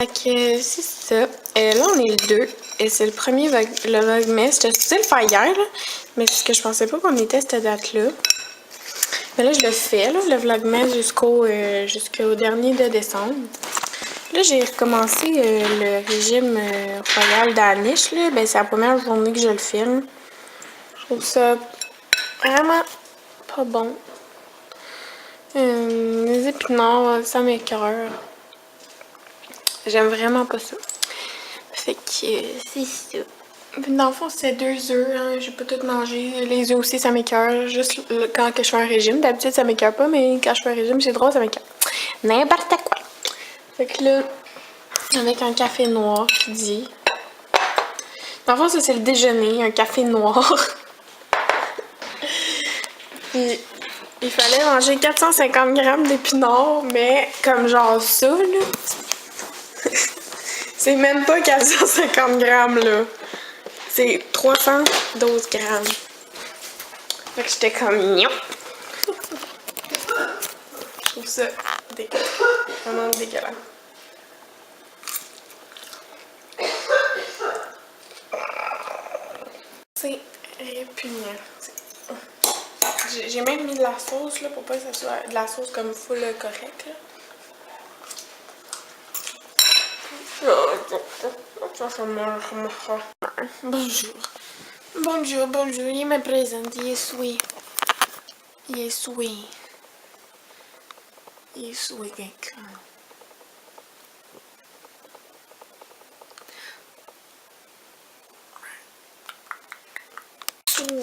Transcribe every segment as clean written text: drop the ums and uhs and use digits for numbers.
Fait que c'est ça. Là, on est le 2. Et c'est le premier le Vlogmas. J'étais supposée le faire hier, là, mais c'est que je pensais pas qu'on était à cette date-là. Mais là, je le fais, là, le Vlogmas jusqu'au dernier de décembre. Là, j'ai recommencé le régime royal d'Anish, là. Ben, c'est la première journée que je le filme. Je trouve ça vraiment pas bon. Les épinards, ça m'écoeure. J'aime vraiment pas ça. Fait que c'est ça. Dans le fond, c'est 2 œufs, hein. J'ai pas tout mangé. Les œufs aussi, ça m'écoeure. Juste quand que je fais un régime. D'habitude, ça m'écoeure pas, mais quand je fais un régime, c'est drôle, ça m'écoeure. N'importe quoi. Fait que là, avec un café noir qui dit. Dans le fond, ça, c'est le déjeuner, un café noir. Puis, il fallait manger 450 grammes d'épinards, mais comme genre ça, là. C'est même pas 450 grammes, là. C'est 312 grammes. Fait que j'étais comme non. Je trouve ça dégueulasse. Vraiment dégueulasse. C'est répugnant. J'ai même mis de la sauce là pour pas que ça soit de la sauce comme full correct là. Bonjour. Bonjour, bonjour. Il me présente. Yes, oui. Yes, oui. Yes, oui, quelqu'un.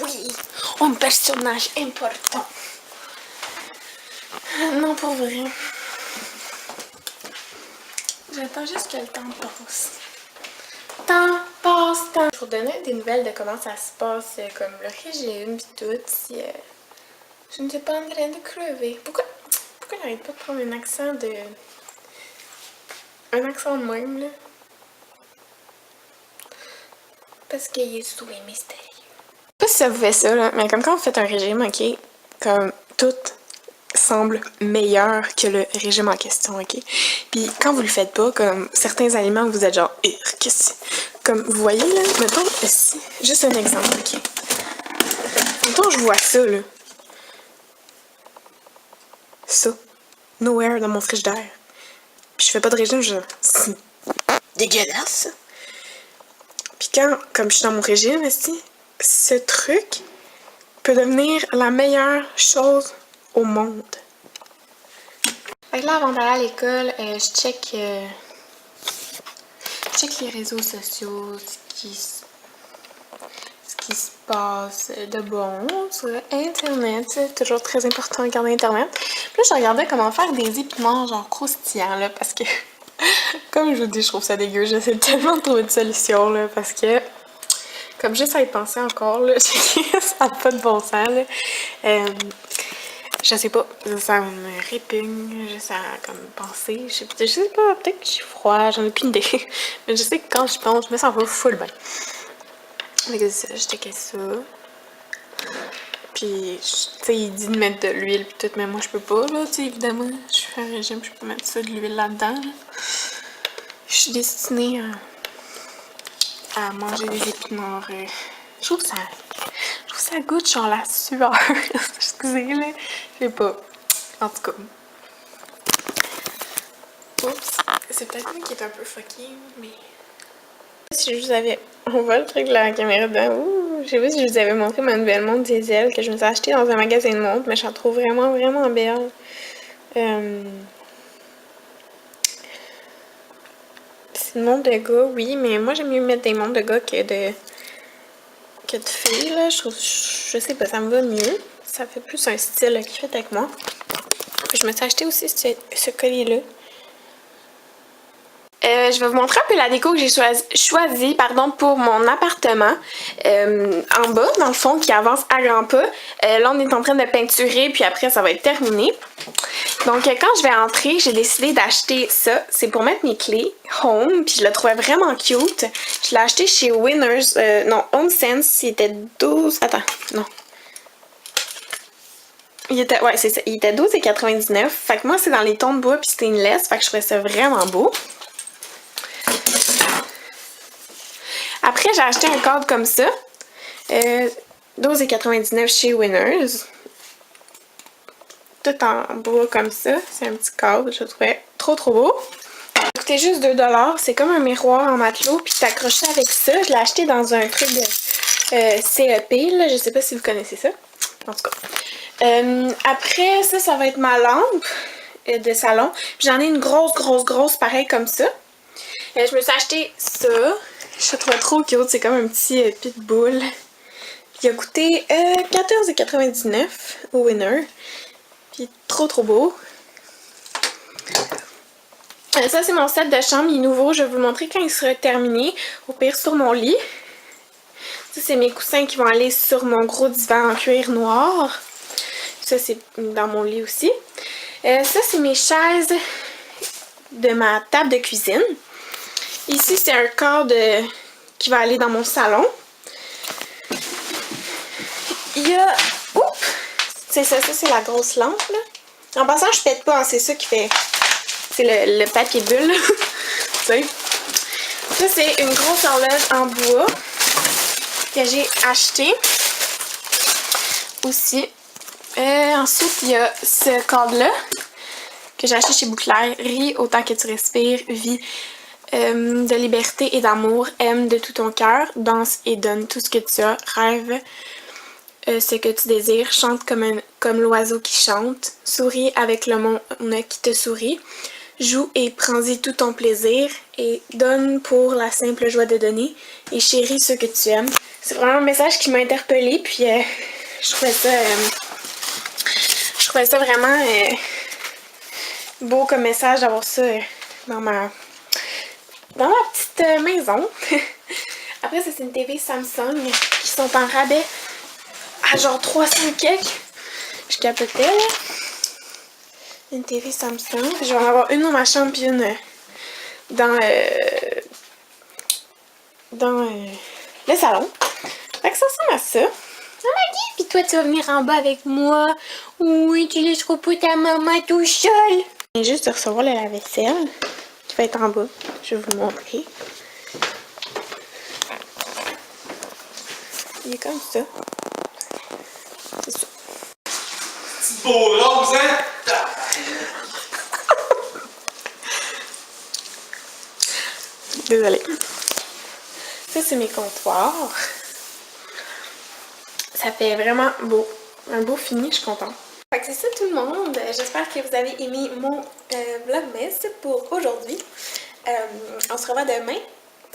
Oui, un personnage important. Non, pour vrai. J'attends juste que le temps passe. Temps passe, temps. Je vous donner des nouvelles de comment ça se passe, comme le régime pis tout, si je ne suis pas en train de crever. Pourquoi j'arrête pas de prendre un accent de même, là? Parce qu'il est sous les mystérieux. Je sais pas si ça vous fait ça, là, mais comme quand vous faites un régime, ok, comme tout semble meilleur que le régime en question, ok? Puis quand vous le faites pas, comme certains aliments, vous êtes genre, qu'est-ce que comme vous voyez, là, mettons, ici, juste un exemple, ok? Mettons, je vois ça, là. Ça. Nowhere dans mon frigidaire. Puis je fais pas de régime, je c'est dégueulasse. Puis quand, comme je suis dans mon régime, ici, ce truc peut devenir la meilleure chose au monde. Fait que là, avant d'aller à l'école, je check les réseaux sociaux, ce qui se passe de bon sur Internet. C'est toujours très important de regarder Internet. Puis là, je regardais comment faire des épinards genre croustillants, là, parce que, comme je vous dis, je trouve ça dégueu. J'essaie tellement de trouver de solutions, là, parce que, comme j'essaie de penser encore, là, ça n'a pas de bon sens, là. Je sais pas, ça me répugne, juste à comme penser. Je sais pas, peut-être que j'ai froid, j'en ai aucune idée. Mais je sais que quand je pense, je me sens pas full bien. Fait que ça, je checkais ça. Puis, tu sais, il dit de mettre de l'huile pis tout, mais moi je peux pas, là, tu sais, évidemment. Je fais un régime, je peux pas mettre ça, de l'huile là-dedans, là. Je suis destinée à manger des épinards. Je trouve que ça goûte genre la sueur. Excusez, là. Je sais pas. En tout cas. Oups. C'est peut-être moi qui est un peu fucké, mais... Si je vous avais... On voit le truc de la caméra dedans. Ouh, je sais pas si je vous avais montré ma nouvelle montre diesel que je me suis achetée dans un magasin de montres, mais je la trouve vraiment, vraiment belle. C'est une montre de gars, oui, mais moi j'aime mieux mettre des montres de gars que de filles, là. Je sais pas, ça me va mieux. Ça fait plus un style qui fait avec moi. Je me suis acheté aussi ce collier-là. Je vais vous montrer un peu la déco que j'ai choisi pour mon appartement. En bas, dans le fond, qui avance à grands pas. Là, on est en train de peinturer, puis après, ça va être terminé. Donc, quand je vais entrer, j'ai décidé d'acheter ça. C'est pour mettre mes clés Home, puis je le trouvais vraiment cute. Je l'ai acheté chez Winners, non, HomeSense, il était 12... Attends, non. Ouais, c'est ça. Il était 12,99. Fait que moi, c'est dans les tons de bois puis stainless. Fait que je trouvais ça vraiment beau. Après, j'ai acheté un cadre comme ça. 12,99 chez Winners. Tout en bois comme ça. C'est un petit cadre, je le trouvais trop beau. Ça coûtait juste 2$. C'est comme un miroir en matelot, puis t'accroches ça avec ça. Je l'ai acheté dans un truc de CEP, là. Je sais pas si vous connaissez ça. En tout cas. Après, ça va être ma lampe de salon. J'en ai une grosse pareille comme ça. Je me suis acheté ça. Je le trouve trop cute. C'est comme un petit pitbull. Il a coûté 14,99 au Winner. Puis trop beau. Ça, c'est mon set de chambre. Il est nouveau. Je vais vous le montrer quand il sera terminé. Au pire, sur mon lit. Ça, c'est mes coussins qui vont aller sur mon gros divan en cuir noir. Ça, c'est dans mon lit aussi. Ça, c'est mes chaises de ma table de cuisine. Ici, c'est un cadre qui va aller dans mon salon. Il y a... Oups! C'est ça, c'est la grosse lampe, là. En passant, je pète pas, hein, c'est ça qui fait... C'est le papier bulle, tu sais. Ça, c'est une grosse horloge en bois que j'ai achetée aussi. Ensuite, il y a ce cadre-là que j'ai acheté chez Bouclerie. Autant que tu respires, vis de liberté et d'amour, aime de tout ton cœur, danse et donne tout ce que tu as, rêve ce que tu désires, chante comme l'oiseau qui chante, souris avec le monde qui te sourit, joue et prends-y tout ton plaisir et donne pour la simple joie de donner et chéris ceux que tu aimes. C'est vraiment un message qui m'a interpellée, puis je trouvais ça vraiment beau comme message d'avoir ça dans ma petite maison. Après, ça, c'est une TV Samsung qui sont en rabais à genre 300 quelques. Je capotais, là. Une TV Samsung. Je vais en avoir une dans ma chambre puis une dans le salon. Fait que ça ressemble à ça. Oh Maggie, puis toi, tu vas venir en bas avec moi. Oui, tu laisseras pas ta maman tout seul. Je viens juste de recevoir le lave-vaisselle qui va être en bas. Je vais vous montrer. Il est comme ça. C'est ça. Petit beau rose, hein? Désolée. Ça, c'est mes comptoirs. Ça fait vraiment beau. Un beau fini, je suis contente. Fait que c'est ça tout le monde. J'espère que vous avez aimé mon vlogmas pour aujourd'hui. On se revoit demain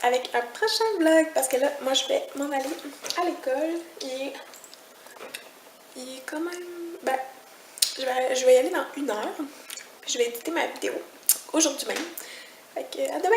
avec un prochain vlog parce que là, moi, je vais m'en aller à l'école. Il est quand même... Ben, je vais y aller dans 1 heure. Puis je vais éditer ma vidéo aujourd'hui même. Fait que à demain!